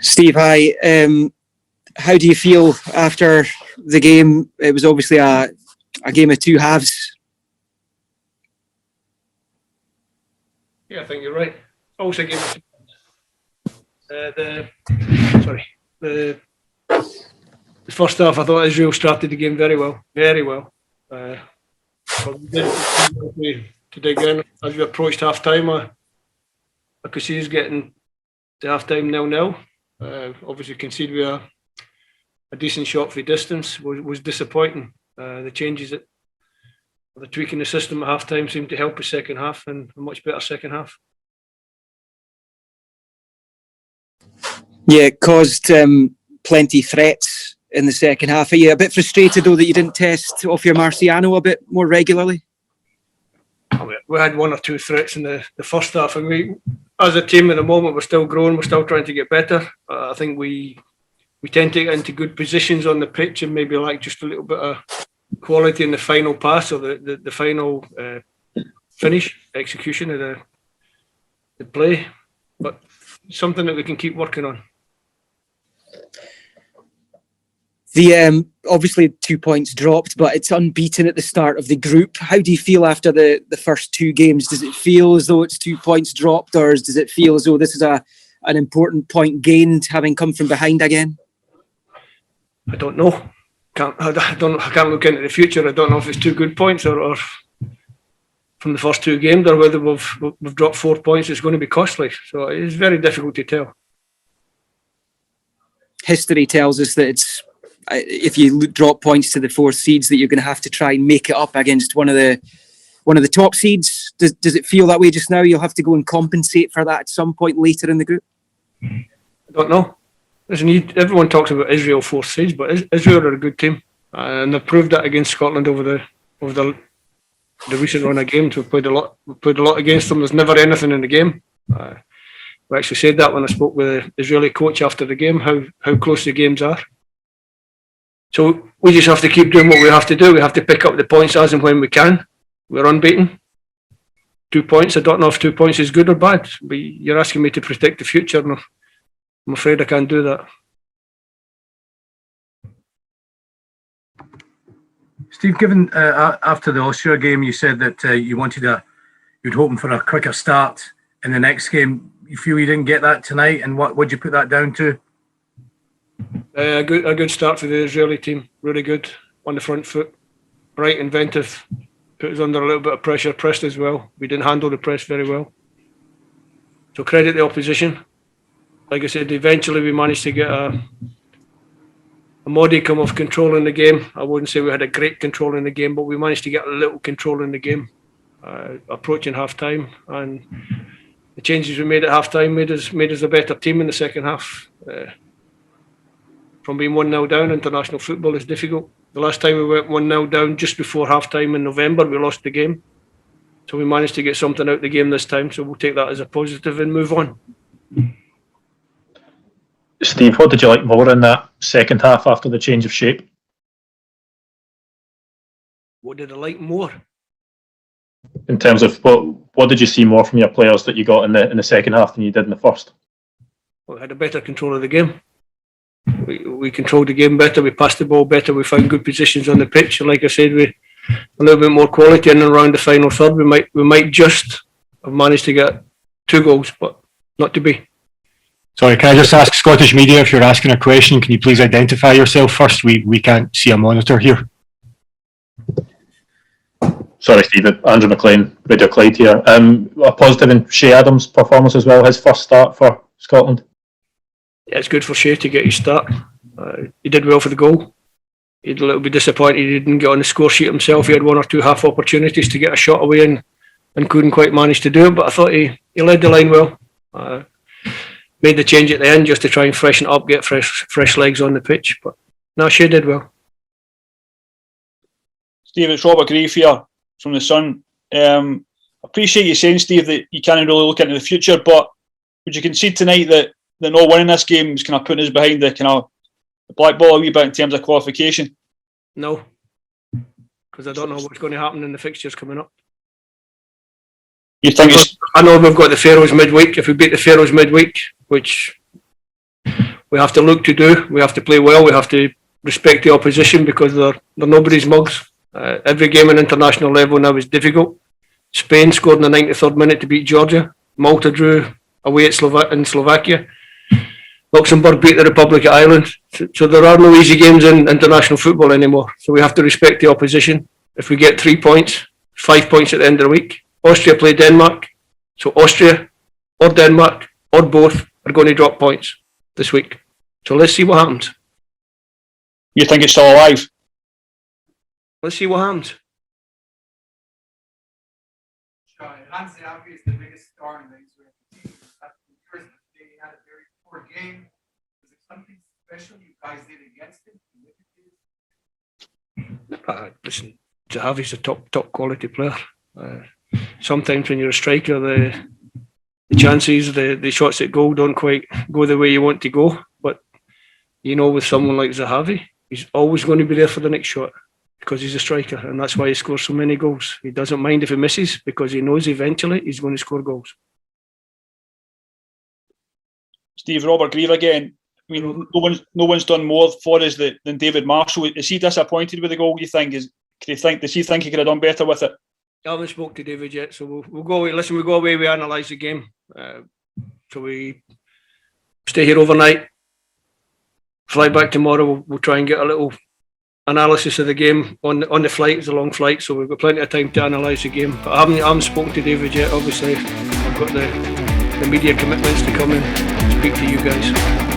Steve, hi. How do you feel after the game? It was obviously a game of two halves. Yeah, I think you're right. Also, a game of the first half, I thought Israel started the game very well, very well. But we did to dig in as we approached half time. I could see us getting to half time 0-0. Obviously, conceded with a decent shot for distance was disappointing. The changes that the tweaking the system at half time seemed to help the second half, and a much better second half. Yeah, it caused plenty threats in the second half. Are you a bit frustrated though that you didn't test off your Marciano a bit more regularly? We had one or two threats in the first half, and we, as a team at the moment, we're still growing. We're still trying to get better. I think we tend to get into good positions on the pitch and maybe like just a little bit of quality in the final pass or the final finish execution of the play, but something that we can keep working on. The obviously 2 points dropped, but it's unbeaten at the start of the group. How do you feel after the first two games? Does it feel as though it's 2 points dropped, or does it feel as though this is an important point gained, having come from behind again? I don't know. I can't look into the future. I don't know if it's 2 good points or from the first two games, or whether we've dropped 4 points. It's going to be costly. So it's very difficult to tell. History tells us that it's, if you drop points to the 4th seeds, that you're going to have to try and make it up against one of the top seeds. Does it feel that way just now? You'll have to go and compensate for that at some point later in the group? I don't know. Listen, everyone talks about Israel 4th seeds, but Israel are a good team, and they've proved that against Scotland over the recent run of games. We've played a lot against them. There's never anything in the game. We actually said that when I spoke with the Israeli coach after the game, how close the games are. So we just have to keep doing what we have to do. We have to pick up the points as and when we can. We're unbeaten. 2 points. I don't know if 2 points is good or bad. But you're asking me to predict the future. No, I'm afraid I can't do that. Steve, given after the Austria game, you said that you'd hoping for a quicker start in the next game. You feel you didn't get that tonight, and what would you put that down to? A good start for the Israeli team. Really good on the front foot, bright, inventive. Put us under a little bit of pressure. Pressed as well. We didn't handle the press very well. So credit the opposition. Like I said, eventually we managed to get a modicum of control in the game. I wouldn't say we had a great control in the game, but we managed to get a little control in the game, approaching half time. And the changes we made at half time made us a better team in the second half. From being 1-0 down, international football is difficult. The last time we went 1-0 down just before half time in November, we lost the game. So we managed to get something out of the game this time. So we'll take that as a positive and move on. Steve, what did you like more in that second half after the change of shape? What did I like more? In terms of what did you see more from your players that you got in the second half than you did in the first? Well, we had a better control of the game. We controlled the game better. We passed the ball better. We found good positions on the pitch. And like I said, we a little bit more quality in and around the final third. We might just have managed to get 2 goals, but not to be. Sorry, can I just ask Scottish media, if you're asking a question, can you please identify yourself first? We can't see a monitor here. Sorry, Steve. Andrew McLean, Radio Clyde here. A positive in Shea Adams' performance as well, his first start for Scotland. Yeah, it's good for Shea to get his start. He did well for the goal. He's a little bit disappointed he didn't get on the score sheet himself. He had 1 or 2 half opportunities to get a shot away and couldn't quite manage to do it. But I thought he led the line well. Made the change at the end just to try and freshen up, get fresh legs on the pitch. But no, Shea did well. Steve, it's Robert Grieve here from The Sun. Appreciate you saying, Steve, that you can't really look into the future, but would you concede tonight that not winning this game is kind of putting us behind the kind of the black ball a wee bit in terms of qualification? No, because I don't know what's going to happen in the fixtures coming up. You think I know we've got the Faroes midweek. If we beat the Faroes midweek, which we have to look to do. We have to play well. We have to respect the opposition because they're nobody's mugs. Every game at international level now is difficult. Spain scored in the 93rd minute to beat Georgia. Malta drew away at in Slovakia. Luxembourg beat the Republic of Ireland. So there are no easy games in international football anymore. So we have to respect the opposition. If we get 3 points, 5 points at the end of the week. Austria play Denmark. So Austria or Denmark or both are going to drop points this week. So let's see what happens. You think it's still alive? Let's see what happens. Aviv is the biggest star in the Israeli team. They had a very poor game. Was it something special you guys did against him? Listen, Zahavi's a top quality player. Sometimes when you're a striker, the chances, the shots at goal don't quite go the way you want to go. But you know, with someone like Zahavi, he's always going to be there for the next shot because he's a striker, and that's why he scores so many goals. He doesn't mind if he misses because he knows eventually he's going to score goals. Steve, Robert Grieve again. I mean, no one's done more for us than David Marshall. Is he disappointed with the goal? You think? Does he think he could have done better with it? I haven't spoke to David yet, so we'll go away. Listen, we go away, we analyse the game. So we stay here overnight, fly back tomorrow. We'll try and get a little analysis of the game on the flight. It's a long flight, so we've got plenty of time to analyse the game. But I haven't spoken to David yet. Obviously, I've got the media commitments to come and speak to you guys.